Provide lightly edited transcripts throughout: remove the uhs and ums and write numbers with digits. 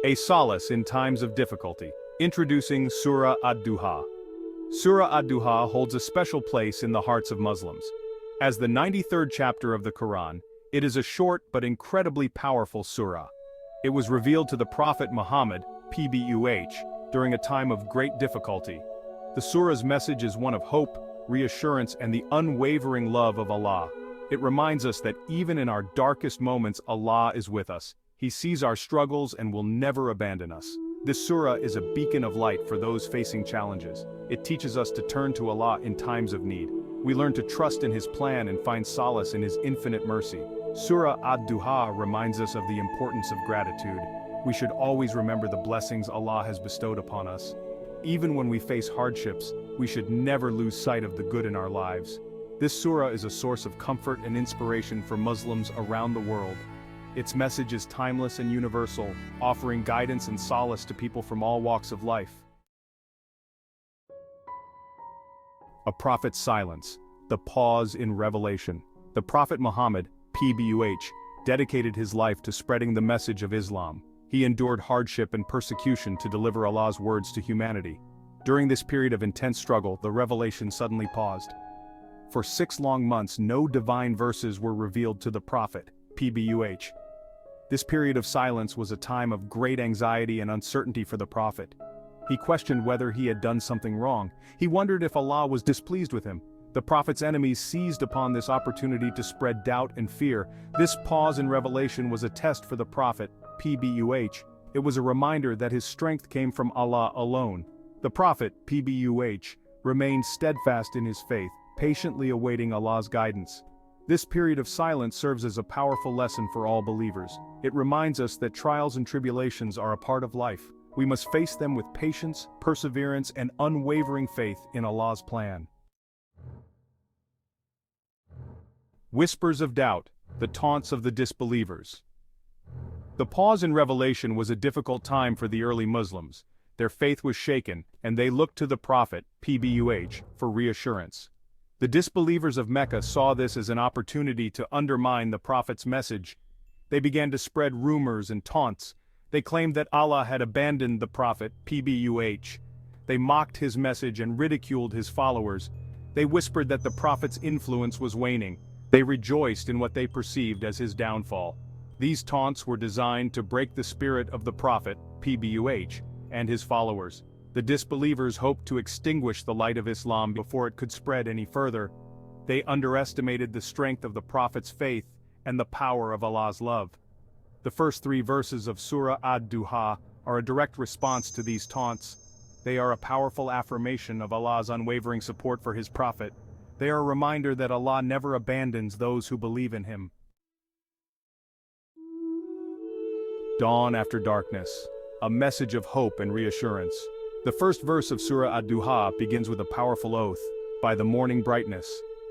A solace in times of difficulty. Introducing Surah Adh-Duhaa. Surah Adh-Duhaa holds a special place in the hearts of Muslims. As the 93rd chapter of the Qur'an, it is a short but incredibly powerful surah. It was revealed to the Prophet Muhammad, PBUH, during a time of great difficulty. The surah's message is one of hope, reassurance, and the unwavering love of Allah. It reminds us that even in our darkest moments, Allah is with us. He sees our struggles and will never abandon us. This surah is a beacon of light for those facing challenges. It teaches us to turn to Allah in times of need. We learn to trust in His plan and find solace in His infinite mercy. Surah Adh-Duhaa reminds us of the importance of gratitude. We should always remember the blessings Allah has bestowed upon us. Even when we face hardships, we should never lose sight of the good in our lives. This surah is a source of comfort and inspiration for Muslims around the world. Its message is timeless and universal, offering guidance and solace to people from all walks of life. A prophet's silence. The pause in revelation. The Prophet Muhammad, PBUH, dedicated his life to spreading the message of Islam. He endured hardship and persecution to deliver Allah's words to humanity. During this period of intense struggle, the revelation suddenly paused. For 6 long months, no divine verses were revealed to the Prophet, PBUH. This period of silence was a time of great anxiety and uncertainty for the Prophet. He questioned whether he had done something wrong. He wondered if Allah was displeased with him. The Prophet's enemies seized upon this opportunity to spread doubt and fear. This pause in revelation was a test for the Prophet, PBUH. It was a reminder that his strength came from Allah alone. The Prophet, PBUH, remained steadfast in his faith, patiently awaiting Allah's guidance. This period of silence serves as a powerful lesson for all believers. It reminds us that trials and tribulations are a part of life. We must face them with patience, perseverance, and unwavering faith in Allah's plan. Whispers of doubt, the taunts of the disbelievers. The pause in revelation was a difficult time for the early Muslims. Their faith was shaken, and they looked to the Prophet, PBUH, for reassurance. The disbelievers of Mecca saw this as an opportunity to undermine the Prophet's message. They began to spread rumors and taunts. They claimed that Allah had abandoned the Prophet, PBUH. They mocked his message and ridiculed his followers. They whispered that the Prophet's influence was waning. They rejoiced in what they perceived as his downfall. These taunts were designed to break the spirit of the Prophet, PBUH, and his followers. The disbelievers hoped to extinguish the light of Islam before it could spread any further. They underestimated the strength of the Prophet's faith and the power of Allah's love. The first 3 verses of Surah Adh-Duhaa are a direct response to these taunts. They are a powerful affirmation of Allah's unwavering support for His Prophet. They are a reminder that Allah never abandons those who believe in Him. Dawn after darkness. A message of hope and reassurance. The first verse of Surah Adh-Duhaa begins with a powerful oath, by the morning brightness.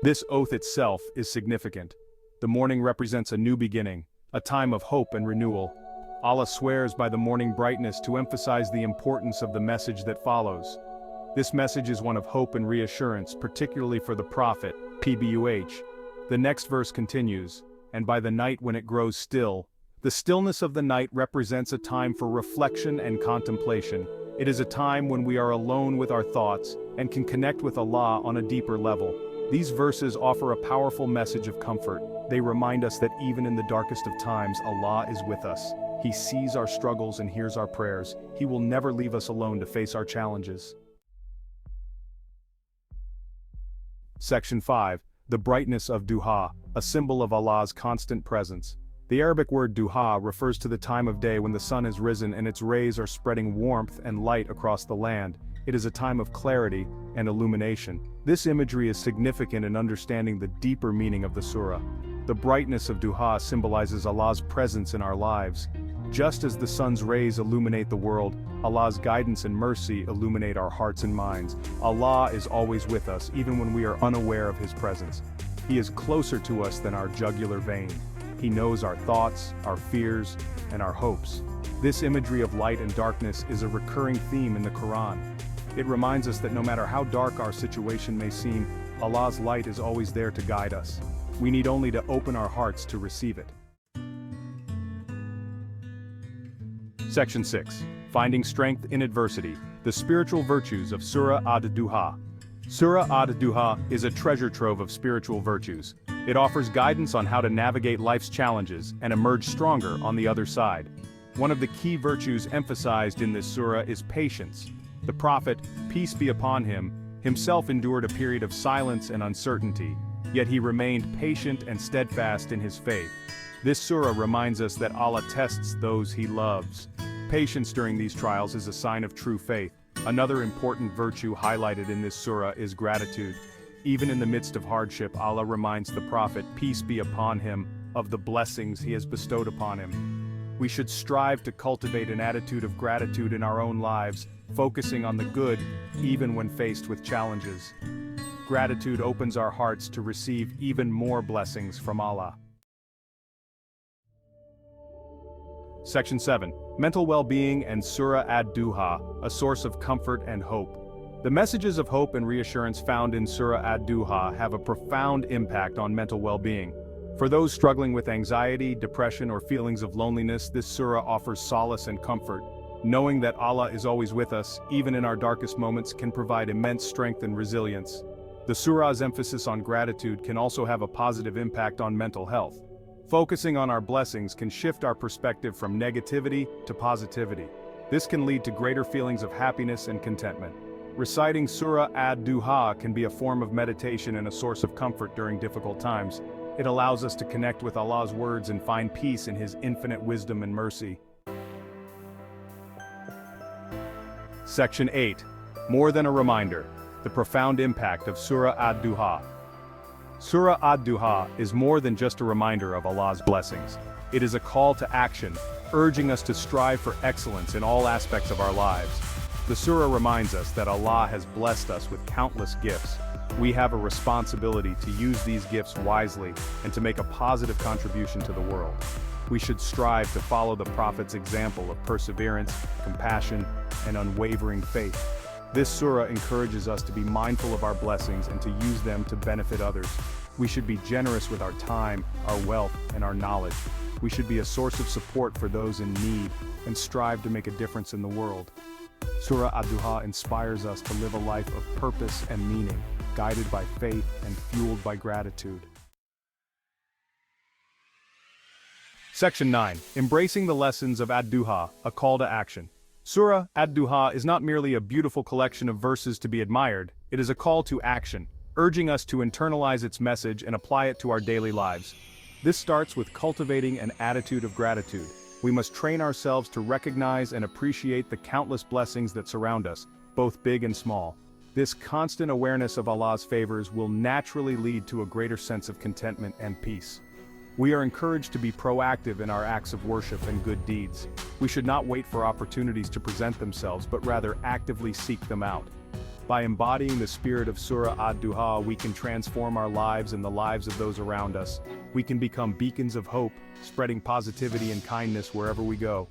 This oath itself is significant. The morning represents a new beginning, a time of hope and renewal. Allah swears by the morning brightness to emphasize the importance of the message that follows. This message is one of hope and reassurance, particularly for the Prophet, PBUH. The next verse continues, and by the night when it grows still. The stillness of the night represents a time for reflection and contemplation. It is a time when we are alone with our thoughts and can connect with Allah on a deeper level. These verses offer a powerful message of comfort. They remind us that even in the darkest of times, Allah is with us. He sees our struggles and hears our prayers. He will never leave us alone to face our challenges. Section 5. The Brightness of Duha, a symbol of Allah's constant presence. The Arabic word duha refers to the time of day when the sun has risen and its rays are spreading warmth and light across the land. It is a time of clarity and illumination. This imagery is significant in understanding the deeper meaning of the surah. The brightness of Duha symbolizes Allah's presence in our lives. Just as the sun's rays illuminate the world, Allah's guidance and mercy illuminate our hearts and minds. Allah is always with us, even when we are unaware of His presence. He is closer to us than our jugular vein. He knows our thoughts, our fears, and our hopes. This imagery of light and darkness is a recurring theme in the Qur'an. It reminds us that no matter how dark our situation may seem, Allah's light is always there to guide us. We need only to open our hearts to receive it. Section 6. Finding Strength in Adversity, the Spiritual Virtues of Surah Adh-Duhaa. Surah Adh-Duhaa is a treasure trove of spiritual virtues. It offers guidance on how to navigate life's challenges and emerge stronger on the other side. One of the key virtues emphasized in this surah is patience. The Prophet, peace be upon him, himself endured a period of silence and uncertainty, yet he remained patient and steadfast in his faith. This surah reminds us that Allah tests those he loves. Patience during these trials is a sign of true faith. Another important virtue highlighted in this surah is gratitude. Even in the midst of hardship, Allah reminds the Prophet, peace be upon him, of the blessings he has bestowed upon him. We should strive to cultivate an attitude of gratitude in our own lives, focusing on the good, even when faced with challenges. Gratitude opens our hearts to receive even more blessings from Allah. Section 7. Mental Well-Being and Surah Adh-Duhaa, a source of comfort and hope. The messages of hope and reassurance found in Surah Adh-Duhaa have a profound impact on mental well-being. For those struggling with anxiety, depression, or feelings of loneliness, this surah offers solace and comfort. Knowing that Allah is always with us, even in our darkest moments, can provide immense strength and resilience. The surah's emphasis on gratitude can also have a positive impact on mental health. Focusing on our blessings can shift our perspective from negativity to positivity. This can lead to greater feelings of happiness and contentment. Reciting Surah Adh-Duhaa can be a form of meditation and a source of comfort during difficult times. It allows us to connect with Allah's words and find peace in His infinite wisdom and mercy. Section 8. More than a reminder. The profound impact of Surah Adh-Duhaa. Surah Adh-Duhaa is more than just a reminder of Allah's blessings. It is a call to action, urging us to strive for excellence in all aspects of our lives. The surah reminds us that Allah has blessed us with countless gifts. We have a responsibility to use these gifts wisely and to make a positive contribution to the world. We should strive to follow the Prophet's example of perseverance, compassion, and unwavering faith. This surah encourages us to be mindful of our blessings and to use them to benefit others. We should be generous with our time, our wealth, and our knowledge. We should be a source of support for those in need and strive to make a difference in the world. Surah Adh-Duhaa inspires us to live a life of purpose and meaning, guided by faith and fueled by gratitude. Section 9. Embracing the Lessons of Adh-Dhuhaa, a Call to Action. Surah Adh-Duhaa is not merely a beautiful collection of verses to be admired, it is a call to action, urging us to internalize its message and apply it to our daily lives. This starts with cultivating an attitude of gratitude. We must train ourselves to recognize and appreciate the countless blessings that surround us, both big and small. This constant awareness of Allah's favors will naturally lead to a greater sense of contentment and peace. We are encouraged to be proactive in our acts of worship and good deeds. We should not wait for opportunities to present themselves, but rather actively seek them out. By embodying the spirit of Surah Adh-Duhaa, we can transform our lives and the lives of those around us. We can become beacons of hope, spreading positivity and kindness wherever we go.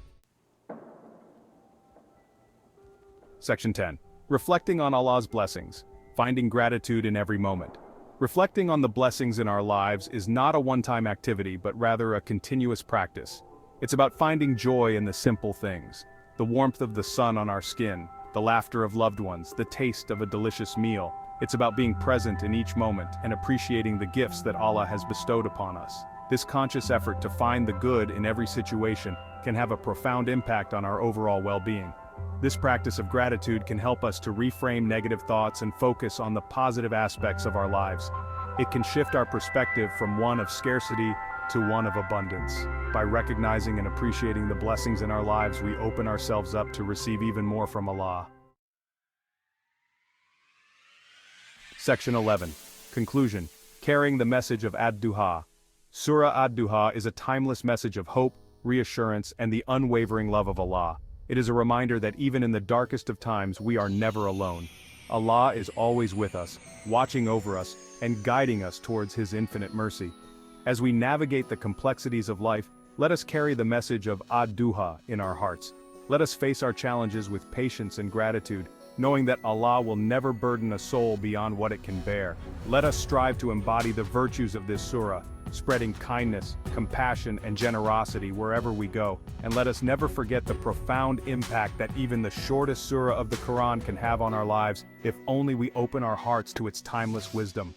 Section 10. Reflecting on Allah's blessings, finding gratitude in every moment. Reflecting on the blessings in our lives is not a one-time activity, but rather a continuous practice. It's about finding joy in the simple things. The warmth of the sun on our skin, the laughter of loved ones, the taste of a delicious meal. It's about being present in each moment and appreciating the gifts that Allah has bestowed upon us. This conscious effort to find the good in every situation can have a profound impact on our overall well-being. This practice of gratitude can help us to reframe negative thoughts and focus on the positive aspects of our lives. It can shift our perspective from one of scarcity to one of abundance. By recognizing and appreciating the blessings in our lives, we open ourselves up to receive even more from Allah. Section 11. Conclusion. Carrying the message of Adh-Dhuhaa. Surah Adh-Duhaa is a timeless message of hope, reassurance, and the unwavering love of Allah. It is a reminder that even in the darkest of times, we are never alone. Allah is always with us, watching over us, and guiding us towards His infinite mercy. As we navigate the complexities of life, let us carry the message of Adh-Dhuhaa in our hearts. Let us face our challenges with patience and gratitude, knowing that Allah will never burden a soul beyond what it can bear. Let us strive to embody the virtues of this surah, spreading kindness, compassion, and generosity wherever we go, and let us never forget the profound impact that even the shortest surah of the Quran can have on our lives, if only we open our hearts to its timeless wisdom.